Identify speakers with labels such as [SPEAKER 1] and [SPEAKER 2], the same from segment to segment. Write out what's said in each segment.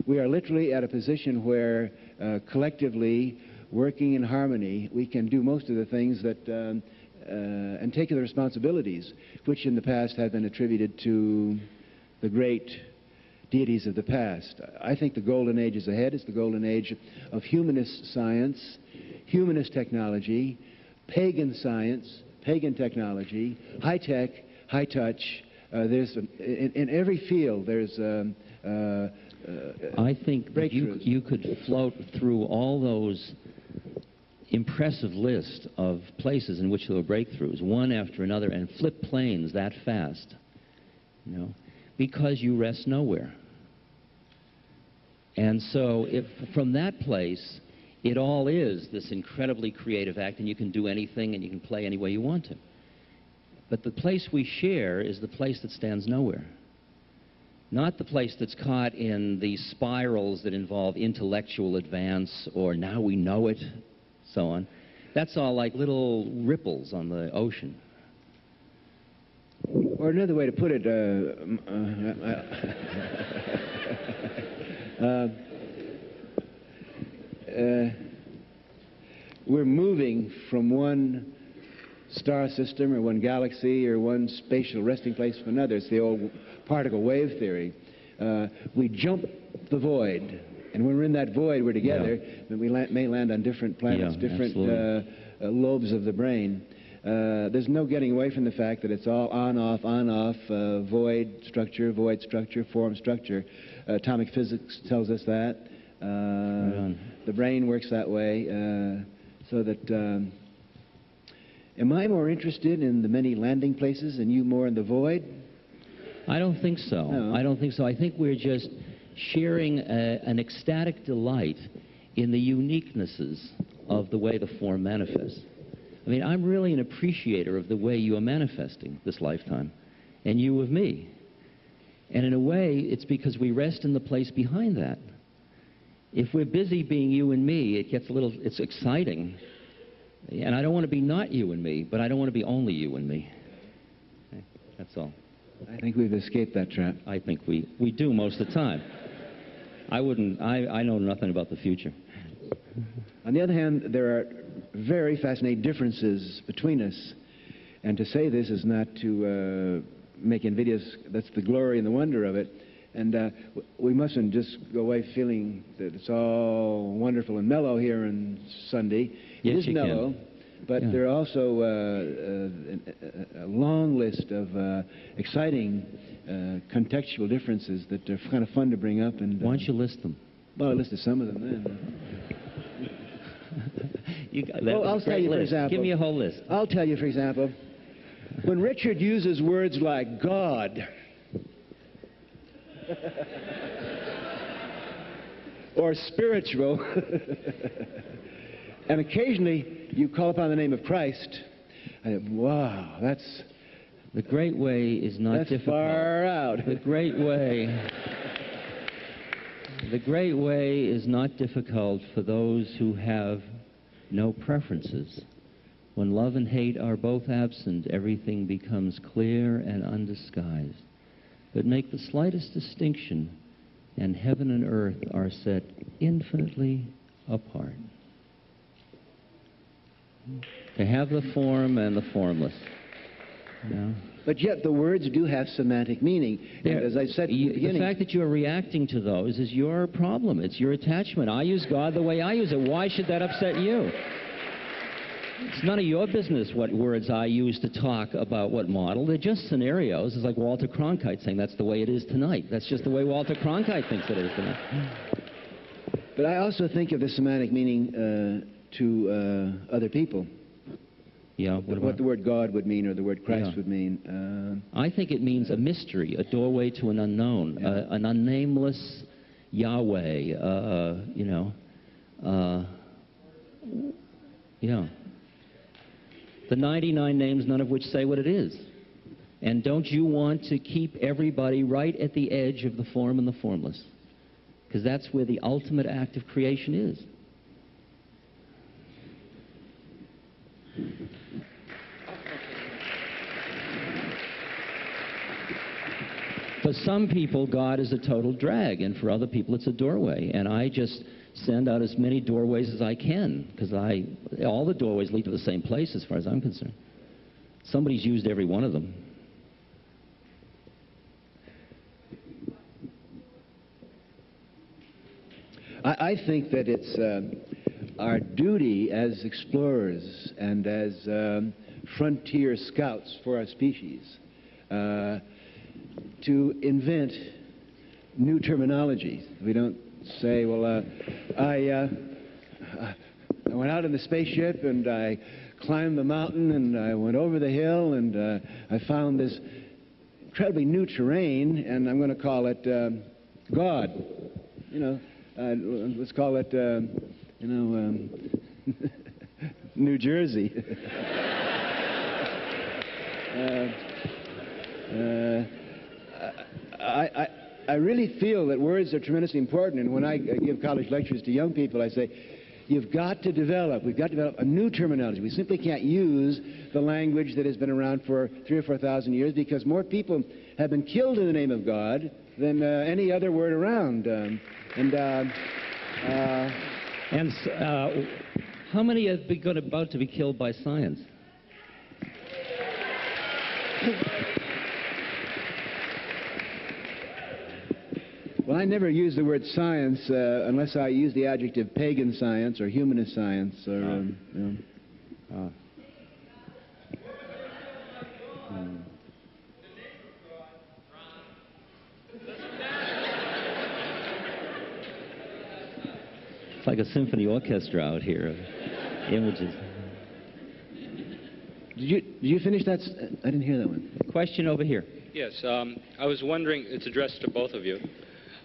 [SPEAKER 1] We are literally at a position where collectively, working in harmony, we can do most of the things that, and take the responsibilities, which in the past have been attributed to the great deities of the past. I think the golden age is ahead. It's the golden age of humanist science, humanist technology, pagan science, pagan technology, high tech, high touch. There's in every field there's
[SPEAKER 2] I think that you could float through all those impressive list of places in which there were breakthroughs, one after another, and flip planes that fast, you know, because you rest nowhere. And so if from that place, it all is this incredibly creative act, and you can do anything and you can play any way you want to. But the place we share is the place that stands nowhere. Not the place that's caught in the spirals that involve intellectual advance or now we know it, so on. That's all like little ripples on the ocean.
[SPEAKER 1] Or another way to put it, we're moving from one star system or one galaxy or one spatial resting place to another. It's the old particle wave theory. We jump the void, and when we're in that void, we're together, and we may land on different planets, different lobes of the brain. There's no getting away from the fact that it's all on-off, void structure, form structure. Atomic physics tells us that. The brain works that way, so that... am I more interested in the many landing places and you more in the void?
[SPEAKER 2] I don't think so. No. I don't think so. I think we're just sharing an ecstatic delight in the uniquenesses of the way the form manifests. I mean, I'm really an appreciator of the way you are manifesting this lifetime, and you of me. And in a way, it's because we rest in the place behind that. If we're busy being you and me, it gets a little, it's exciting. And I don't want to be not you and me, but I don't want to be only you and me. Okay, that's all.
[SPEAKER 1] I think we've escaped that trap.
[SPEAKER 2] I think we do most of the time. I know nothing about the future.
[SPEAKER 1] On the other hand, there are very fascinating differences between us. And to say this is not to make invidious, that's the glory and the wonder of it. And we mustn't just go away feeling that it's all wonderful and mellow here on Sunday.
[SPEAKER 2] Yes,
[SPEAKER 1] it is mellow, but there are also a long list of exciting contextual differences that are kind of fun to bring up. And
[SPEAKER 2] why don't you list them?
[SPEAKER 1] Well, I listed some of them then.
[SPEAKER 2] I'll tell you, for example. Give me a whole list.
[SPEAKER 1] I'll tell you, for example, when Richard uses words like God, or spiritual, and occasionally you call upon the name of Christ, I think, wow, that's...
[SPEAKER 2] The great way is not
[SPEAKER 1] that's
[SPEAKER 2] difficult.
[SPEAKER 1] Far out.
[SPEAKER 2] The great way is not difficult for those who have no preferences. When love and hate are both absent, everything becomes clear and undisguised. But make the slightest distinction, and heaven and earth are set infinitely apart. They have the form and the formless. You know?
[SPEAKER 1] But yet the words do have semantic meaning. And as I said at the beginning...
[SPEAKER 2] The fact that you're reacting to those is your problem. It's your attachment. I use God the way I use it. Why should that upset you? It's none of your business what words I use to talk about what model. They're just scenarios. It's like Walter Cronkite saying that's the way it is tonight. That's just the way Walter Cronkite thinks it is tonight.
[SPEAKER 1] But I also think of the semantic meaning to other people.
[SPEAKER 2] Yeah,
[SPEAKER 1] what the word God would mean or the word Christ would mean.
[SPEAKER 2] I think it means a mystery, a doorway to an unknown, an unnameless Yahweh, you know. The 99 names, none of which say what it is. And don't you want to keep everybody right at the edge of the form and the formless? Because that's where the ultimate act of creation is. For some people, God is a total drag, and for other people, it's a doorway. And I just send out as many doorways as I can, because all the doorways lead to the same place as far as I'm concerned. Somebody's used every one of them.
[SPEAKER 1] I think that it's our duty as explorers and as frontier scouts for our species to invent new terminology. We don't say, well, I went out in the spaceship and I climbed the mountain and I went over the hill and I found this incredibly new terrain, and I'm going to call it God. You know, let's call it, you know, New Jersey. I really feel that words are tremendously important, and when I give college lectures to young people, I say, we've got to develop a new terminology. We simply can't use the language that has been around for 3,000 or 4,000 years, because more people have been killed in the name of God than any other word around.
[SPEAKER 2] How many have been about to be killed by science?
[SPEAKER 1] Well, I never use the word science unless I use the adjective pagan science or humanist science or. You know.
[SPEAKER 2] It's like a symphony orchestra out here of images.
[SPEAKER 1] Did you finish that? I didn't hear that one.
[SPEAKER 2] Question over here.
[SPEAKER 3] Yes, I was wondering, it's addressed to both of you.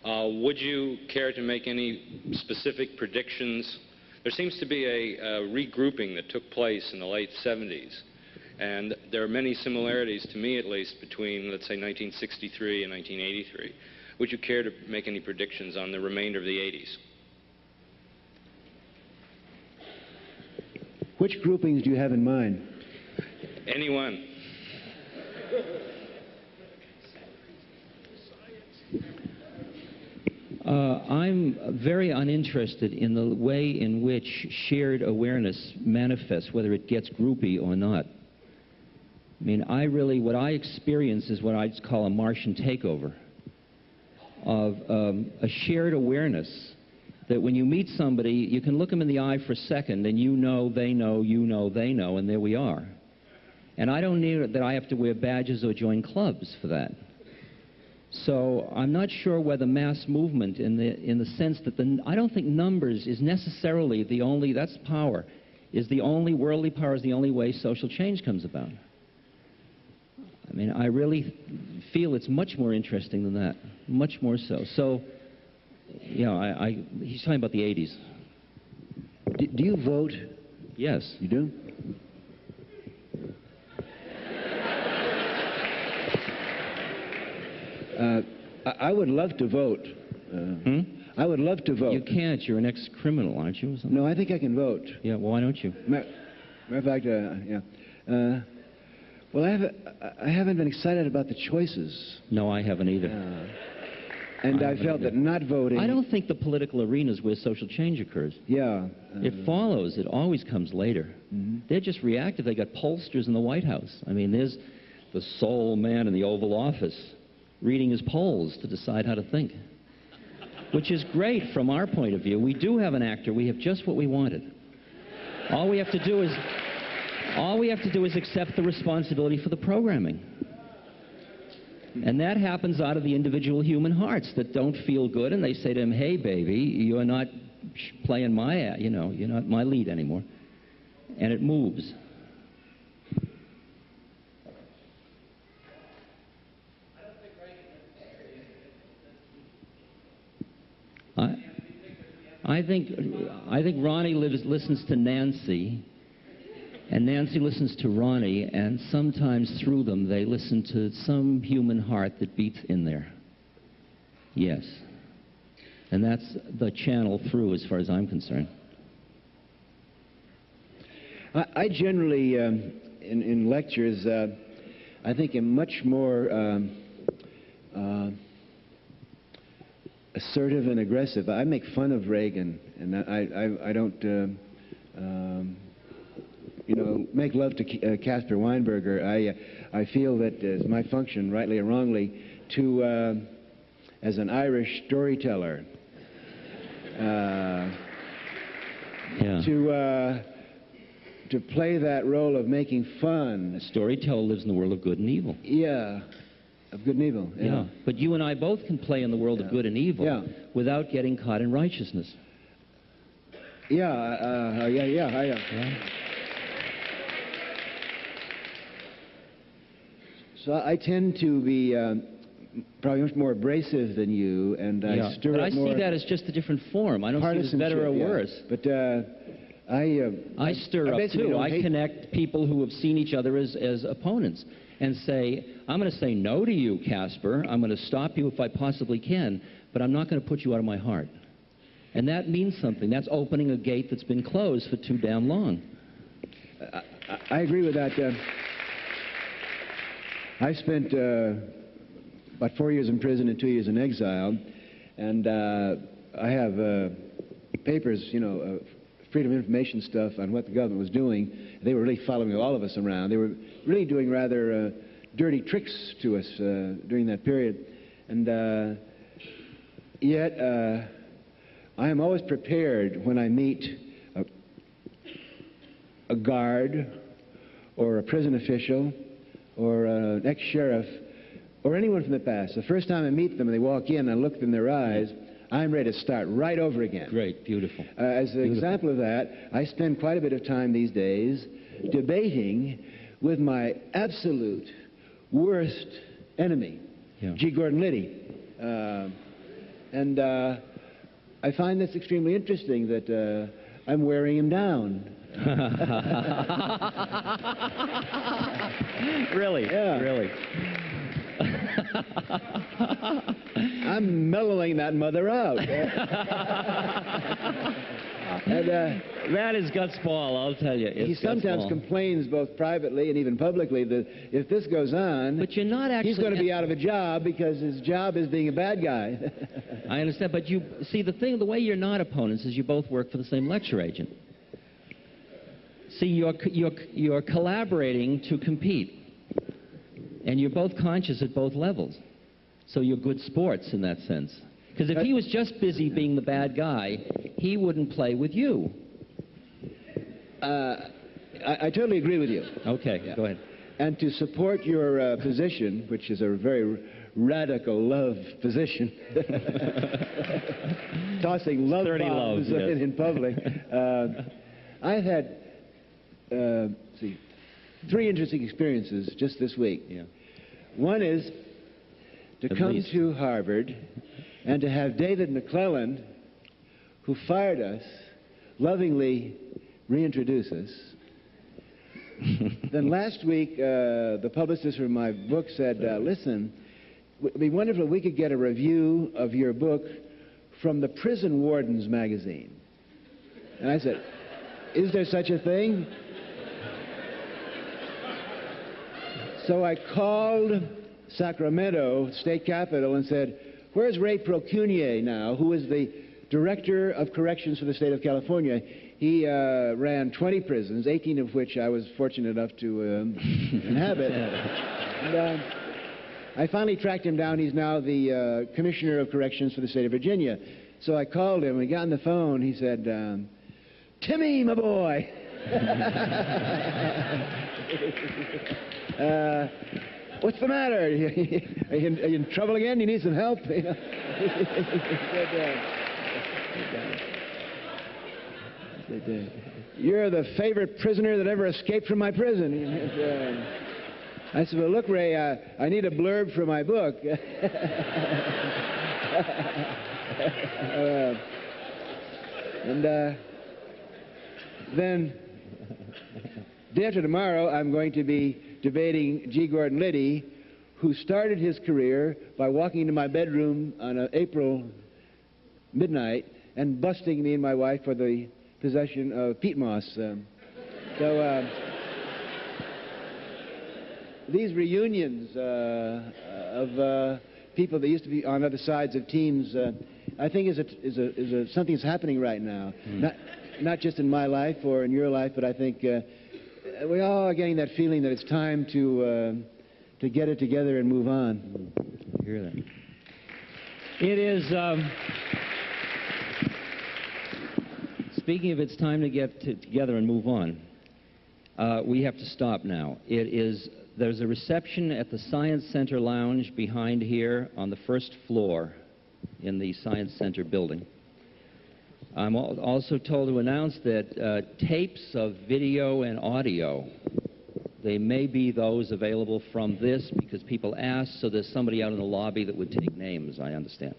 [SPEAKER 3] Would you care to make any specific predictions? There seems to be a regrouping that took place in the late 70s, and there are many similarities, to me at least, between, let's say, 1963 and 1983. Would you care to make any predictions on the remainder of the 80s?
[SPEAKER 1] Which groupings do you have in mind?
[SPEAKER 3] Anyone.
[SPEAKER 2] I'm very uninterested in the way in which shared awareness manifests, whether it gets groupy or not. I mean, what I experience is what I'd call a Martian takeover of a shared awareness that when you meet somebody, you can look them in the eye for a second, and you know, they know, you know, they know, and there we are. And I don't need that I have to wear badges or join clubs for that. So I'm not sure whether mass movement, in the sense that I don't think numbers is necessarily the only, that's power, is the only, worldly power is the only way social change comes about. I mean, I really feel it's much more interesting than that, much more so. So, you know, he's talking about the 80s.
[SPEAKER 1] Do you vote?
[SPEAKER 2] Yes.
[SPEAKER 1] You do? I would love to vote. I would love to vote.
[SPEAKER 2] You can't. You're an ex-criminal, aren't you? Or something?
[SPEAKER 1] No, I think I can vote.
[SPEAKER 2] Yeah, well, why don't you?
[SPEAKER 1] Matter of fact, yeah. Well, I haven't been excited about the choices.
[SPEAKER 2] No, I haven't either.
[SPEAKER 1] And I felt that not voting...
[SPEAKER 2] I don't think the political arena is where social change occurs.
[SPEAKER 1] Yeah.
[SPEAKER 2] It follows. It always comes later. They're just reactive. They got pollsters in the White House. I mean, there's the sole man in the Oval Office reading his polls to decide how to think, which is great from our point of view. We do have an actor. We have just what we wanted. All we have to do is accept the responsibility for the programming. And that happens out of the individual human hearts that don't feel good, and they say to him, hey, baby, you're not playing my, you know, you're not my lead anymore. And it moves. I think Ronnie listens to Nancy, and Nancy listens to Ronnie, and sometimes through them they listen to some human heart that beats in there. Yes. And that's the channel through as far as I'm concerned.
[SPEAKER 1] I generally, in lectures, I think am much more assertive and aggressive. I make fun of Reagan, and I don't, you know, make love to Caspar Weinberger. I feel that it's my function, rightly or wrongly, to, as an Irish storyteller, to play that role of making fun.
[SPEAKER 2] A storyteller lives in the world of good and evil.
[SPEAKER 1] Yeah, of good and evil. Yeah.
[SPEAKER 2] But you and I both can play in the world of good and evil without getting caught in righteousness.
[SPEAKER 1] Yeah. So I tend to be probably much more abrasive than you, and I stir
[SPEAKER 2] but
[SPEAKER 1] up
[SPEAKER 2] I
[SPEAKER 1] more.
[SPEAKER 2] See that as just a different form. I don't see it as better or worse.
[SPEAKER 1] But I
[SPEAKER 2] stir up too. I connect people who have seen each other as opponents and say, I'm going to say no to you, Caspar. I'm going to stop you if I possibly can, but I'm not going to put you out of my heart. And that means something. That's opening a gate that's been closed for too damn long.
[SPEAKER 1] I agree with that. I spent about 4 years in prison and 2 years in exile, and I have papers, you know, freedom of information stuff on what the government was doing. They were really following all of us around. They were really doing rather dirty tricks to us during that period. And yet, I am always prepared when I meet a guard or a prison official or an ex-sheriff or anyone from the past. The first time I meet them and they walk in and I look in their eyes, I'm ready to start right over again.
[SPEAKER 2] Great, beautiful.
[SPEAKER 1] As an example of that, I spend quite a bit of time these days debating with my absolute worst enemy, G. Gordon Liddy. And I find this extremely interesting that I'm wearing him down.
[SPEAKER 2] Really?
[SPEAKER 1] Yeah.
[SPEAKER 2] Really?
[SPEAKER 1] I'm mellowing that mother out. And,
[SPEAKER 2] that is guts ball, I'll tell you.
[SPEAKER 1] He sometimes complains both privately and even publicly that if this goes on,
[SPEAKER 2] but you're not actually,
[SPEAKER 1] he's going to be out of a job because his job is being a bad guy.
[SPEAKER 2] I understand, but you see, the way you're not opponents is you both work for the same lecture agent. See, you're collaborating to compete, and you're both conscious at both levels. So you're good sports in that sense. Because if he was just busy being the bad guy, he wouldn't play with you.
[SPEAKER 1] I totally agree with you.
[SPEAKER 2] Okay, go ahead.
[SPEAKER 1] And to support your position, which is a very radical love position, tossing love bombs in public, I've had three interesting experiences just this week.
[SPEAKER 2] Yeah.
[SPEAKER 1] One is to come to Harvard and to have David McClellan, who fired us, lovingly reintroduce us. Then last week, the publicist for my book said, listen, it would be wonderful if we could get a review of your book from the Prison Wardens magazine. And I said, is there such a thing? So I called Sacramento State Capitol and said, where's Ray Procunier now, who is the Director of Corrections for the state of California? He ran 20 prisons, 18 of which I was fortunate enough to inhabit. And I finally tracked him down. He's now the Commissioner of Corrections for the state of Virginia. So I called him. We got on the phone. He said, Timmy, my boy. What's the matter? Are you in trouble again? You need some help? You know? You're the favorite prisoner that ever escaped from my prison. I said, well, look, Ray, I need a blurb for my book. And then, day after tomorrow, I'm going to be debating G. Gordon Liddy, who started his career by walking into my bedroom on an April midnight and busting me and my wife for the possession of peat moss. These reunions of people that used to be on other sides of teams, I think is something that's happening right now. Not just in my life or in your life, but I think we all are getting that feeling that it's time to get it together and move on.
[SPEAKER 2] I hear that. It is. Speaking of it's time to get together and move on, we have to stop now. There's a reception at the Science Center Lounge behind here on the first floor in the Science Center building. I'm also told to announce that tapes of video and audio, they may be those available from this because people asked, so there's somebody out in the lobby that would take names, I understand.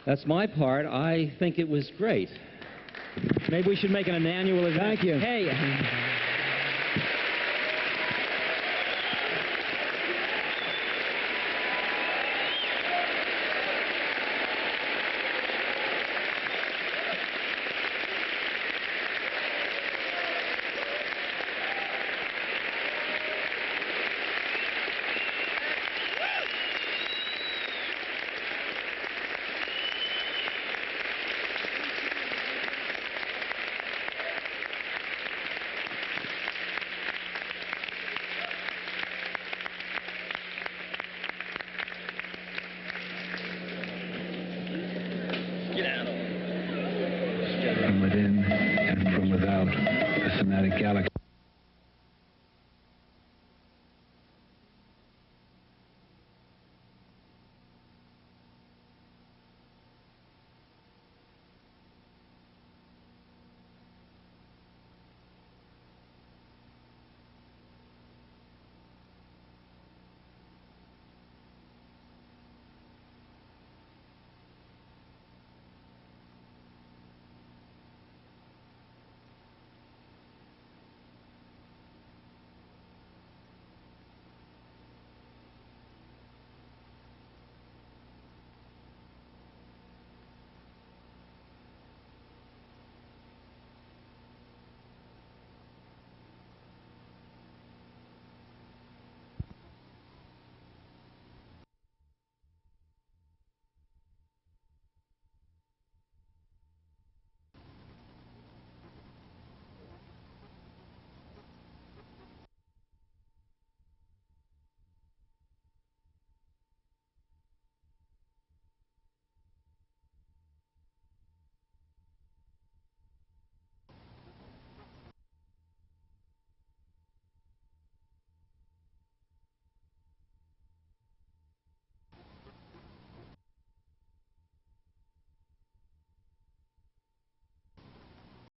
[SPEAKER 2] That's my part. I think it was great. Maybe we should make it an annual event.
[SPEAKER 1] Thank you.
[SPEAKER 2] Hey.
[SPEAKER 4] From within and from without, the somatic galaxy.